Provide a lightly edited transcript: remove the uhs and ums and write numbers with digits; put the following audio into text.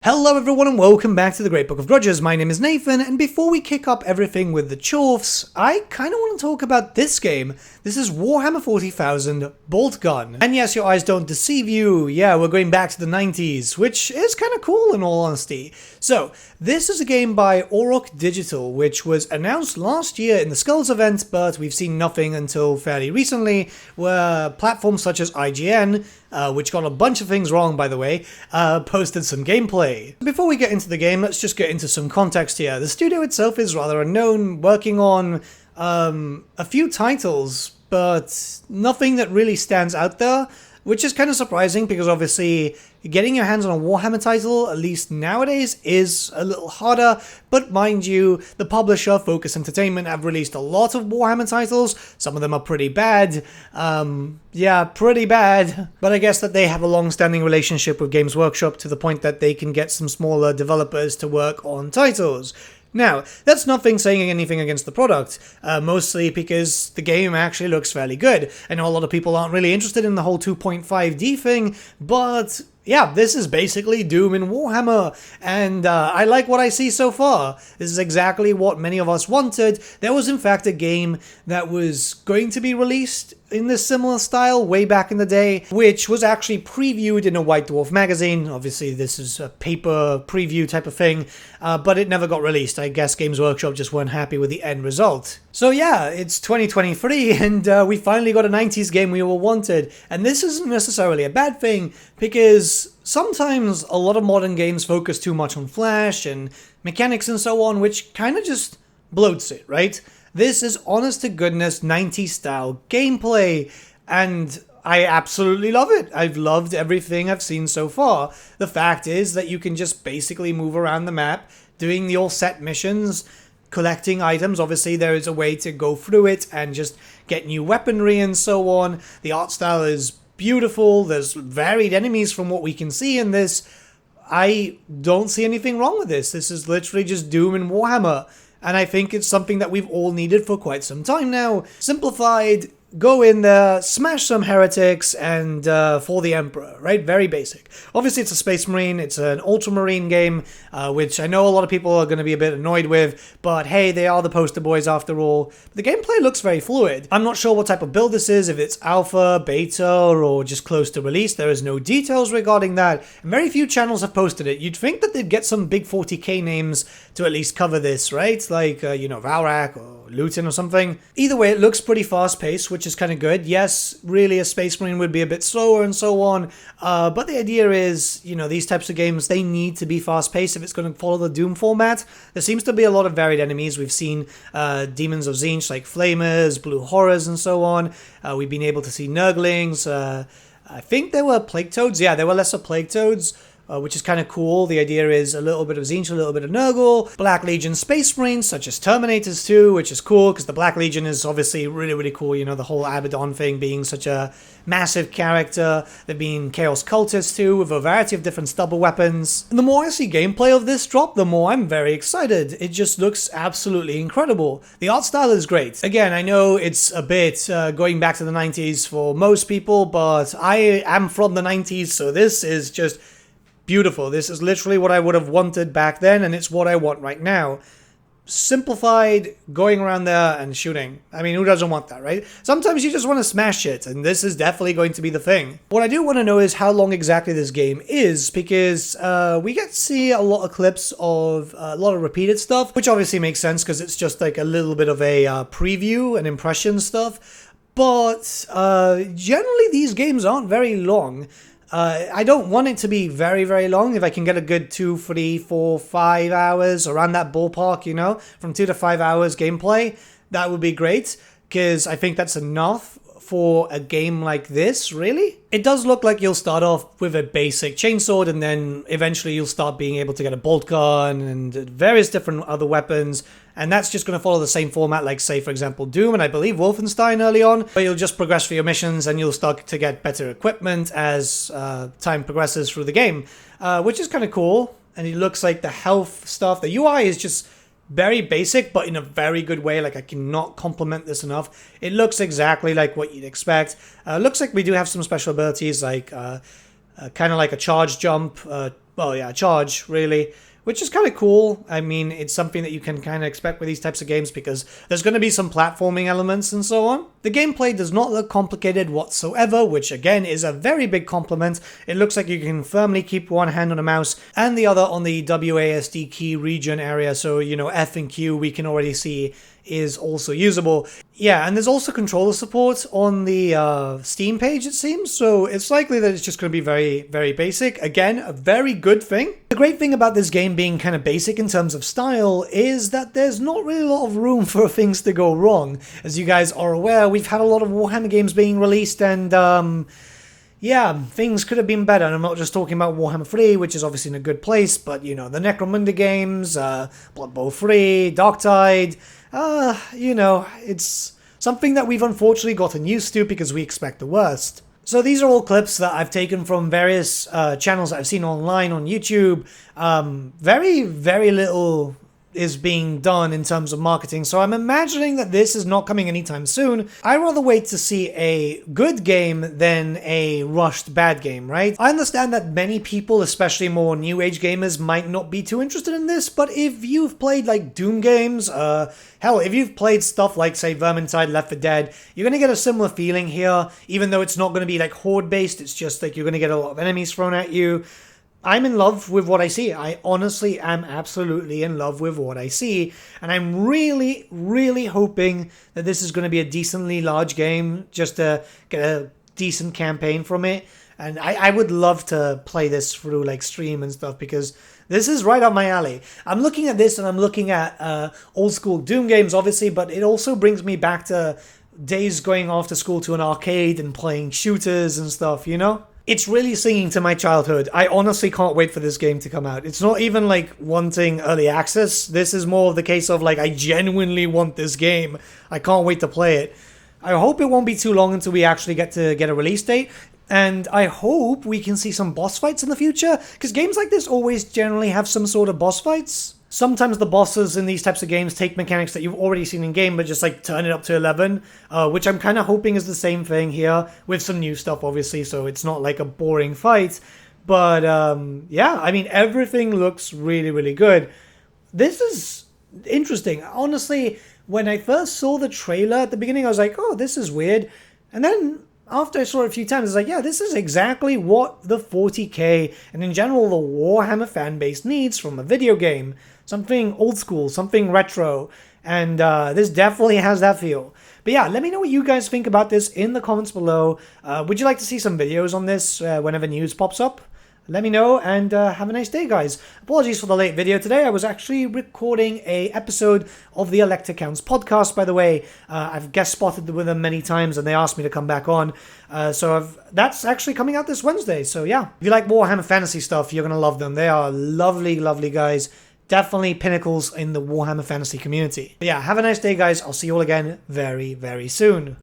Hello everyone and welcome back to the Great Book of Grudges. My name is Nathan, and before we kick up everything with the chorfs, I kind of want to talk about this game. This is Warhammer 40,000 Boltgun. And yes, your eyes don't deceive you. Yeah, we're going back to the 90s, which is kind of cool in all honesty. So, this is a game by Auroch Digital, which was announced last year in the Skulls event, but we've seen nothing until fairly recently, where platforms such as IGN, which got a bunch of things wrong, by the way, posted some gameplay. Before we get into the game, let's just get into some context here. The studio itself is rather unknown, working on a few titles, but nothing that really stands out there, which is kind of surprising because obviously getting your hands on a Warhammer title, at least nowadays, is a little harder. But mind you, the publisher, Focus Entertainment, have released a lot of Warhammer titles. Some of them are pretty bad. Yeah, pretty bad. But I guess that they have a long-standing relationship with Games Workshop to the point that they can get some smaller developers to work on titles. Now, that's nothing saying anything against the product, mostly because the game actually looks fairly good. I know a lot of people aren't really interested in the whole 2.5D thing, but yeah, this is basically Doom in Warhammer, and I like what I see so far. This is exactly what many of us wanted. There was in fact a game that was going to be released in this similar style way back in the day, which was actually previewed in a White Dwarf magazine. Obviously this is a paper preview type of thing, but it never got released. I guess Games Workshop just weren't happy with the end result. So yeah, it's 2023 and we finally got a 90s game we all wanted. And this isn't necessarily a bad thing, because sometimes a lot of modern games focus too much on flash and mechanics and so on, which kind of just bloats it, right? This is honest to goodness 90s style gameplay, and I absolutely love it. I've loved everything I've seen so far. The fact is that you can just basically move around the map, doing the all set missions, collecting items. Obviously there is a way to go through it and just get new weaponry and so on. The art style is beautiful. There's varied enemies from what we can see in this. I don't see anything wrong with this. This is literally just Doom and Warhammer. And I think it's something that we've all needed for quite some time now. Simplified, go in there, smash some heretics, and for the Emperor, right? Very basic. Obviously, it's a Space Marine, it's an Ultramarine game, which I know a lot of people are going to be a bit annoyed with, but hey, they are the poster boys after all. The gameplay looks very fluid. I'm not sure what type of build this is, if it's alpha, beta, or just close to release. There is no details regarding that, and very few channels have posted it. You'd think that they'd get some big 40k names to at least cover this, right? Like, Valrak or Luton or something. Either way, it looks pretty fast-paced, which is kind of good. Yes, really a Space Marine would be a bit slower and so on, but the idea is, these types of games, they need to be fast-paced if it's going to follow the Doom format. There seems to be a lot of varied enemies. We've seen Demons of Tzeentch like Flamers, Blue Horrors and so on. We've been able to see Nurglings. I think there were Plague Toads. Yeah, there were lesser Plague Toads. Which is kind of cool. The idea is a little bit of Tzeentch, a little bit of Nurgle, Black Legion Space Marines, such as Terminators too, which is cool, because the Black Legion is obviously really, really cool. The whole Abaddon thing being such a massive character. There being Chaos Cultists too, with a variety of different stubble weapons. And the more I see gameplay of this drop, the more I'm very excited. It just looks absolutely incredible. The art style is great. Again, I know it's a bit going back to the 90s for most people, but I am from the 90s, so this is just beautiful. This is literally what I would have wanted back then, and it's what I want right now. Simplified, going around there and shooting. I mean, who doesn't want that, right? Sometimes you just want to smash it, and this is definitely going to be the thing. What I do want to know is how long exactly this game is, because we get to see a lot of clips of a lot of repeated stuff, which obviously makes sense because it's just like a little bit of a preview and impression stuff. But generally these games aren't very long. I don't want it to be very, very long. If I can get a good 2, 3, 4, 5 hours around that ballpark, from 2 to 5 hours gameplay, that would be great, because I think that's enough for a game like this, really. It does look like you'll start off with a basic chainsword, and then eventually you'll start being able to get a bolt gun and various different other weapons, and that's just going to follow the same format like, say, for example, Doom and I believe Wolfenstein early on, where you'll just progress through your missions and you'll start to get better equipment as time progresses through the game, which is kind of cool. And it looks like the health stuff, the UI is just very basic, but in a very good way. Like, I cannot compliment this enough. It looks exactly like what you'd expect. Looks like we do have some special abilities, like kind of like a charge jump. Well, yeah, charge, really. Which is kind of cool. I mean, it's something that you can kind of expect with these types of games because there's going to be some platforming elements and so on. The gameplay does not look complicated whatsoever, which again is a very big compliment. It looks like you can firmly keep one hand on the mouse and the other on the WASD key region area. So, you know, F and Q we can already see is also usable. Yeah, and there's also controller support on the Steam page, it seems, so it's likely that it's just going to be very, very basic. Again, a very good thing. The great thing about this game being kind of basic in terms of style is that there's not really a lot of room for things to go wrong. As you guys are aware, we've had a lot of Warhammer games being released and yeah, things could have been better. And I'm not just talking about Warhammer 3, which is obviously in a good place, but, you know, the Necromunda games, Blood Bowl 3, Darktide, you know, it's something that we've unfortunately gotten used to because we expect the worst. So these are all clips that I've taken from various channels that I've seen online on YouTube. Very, very little is being done in terms of marketing, so I'm imagining that this is not coming anytime soon. I'd rather wait to see a good game than a rushed bad game, right? I understand that many people, especially more new age gamers, might not be too interested in this, but if you've played like Doom games, hell, if you've played stuff like, say, Vermintide, Left 4 Dead, you're gonna get a similar feeling here, even though it's not gonna be like horde based, it's just like you're gonna get a lot of enemies thrown at you. I'm in love with what I see. I honestly am absolutely in love with what I see. And I'm really, really hoping that this is going to be a decently large game, just to get a decent campaign from it. And I would love to play this through like stream and stuff because this is right up my alley. I'm looking at this and I'm looking at old school Doom games, obviously, but it also brings me back to days going after school to an arcade and playing shooters and stuff, you know? It's really singing to my childhood. I honestly can't wait for this game to come out. It's not even like wanting early access. This is more of the case of like, I genuinely want this game. I can't wait to play it. I hope it won't be too long until we actually get a release date. And I hope we can see some boss fights in the future. Because games like this always generally have some sort of boss fights. Sometimes the bosses in these types of games take mechanics that you've already seen in game, but just like turn it up to 11, which I'm kind of hoping is the same thing here with some new stuff, obviously, so it's not like a boring fight. But yeah, I mean, everything looks really, really good. This is interesting. Honestly, when I first saw the trailer at the beginning, I was like, oh, this is weird. And then after I saw it a few times, I was like, yeah, this is exactly what the 40k and in general the Warhammer fan base needs from a video game. Something old school, something retro, and this definitely has that feel. But yeah, let me know what you guys think about this in the comments below. Would you like to see some videos on this whenever news pops up? Let me know, and have a nice day, guys. Apologies for the late video today. I was actually recording a episode of the Elector Counts podcast, by the way. I've guest spotted with them many times, and they asked me to come back on. That's actually coming out this Wednesday, so yeah. If you like Warhammer Fantasy stuff, you're going to love them. They are lovely, lovely guys. Definitely pinnacles in the Warhammer Fantasy community. But yeah, have a nice day, guys. I'll see you all again very, very soon.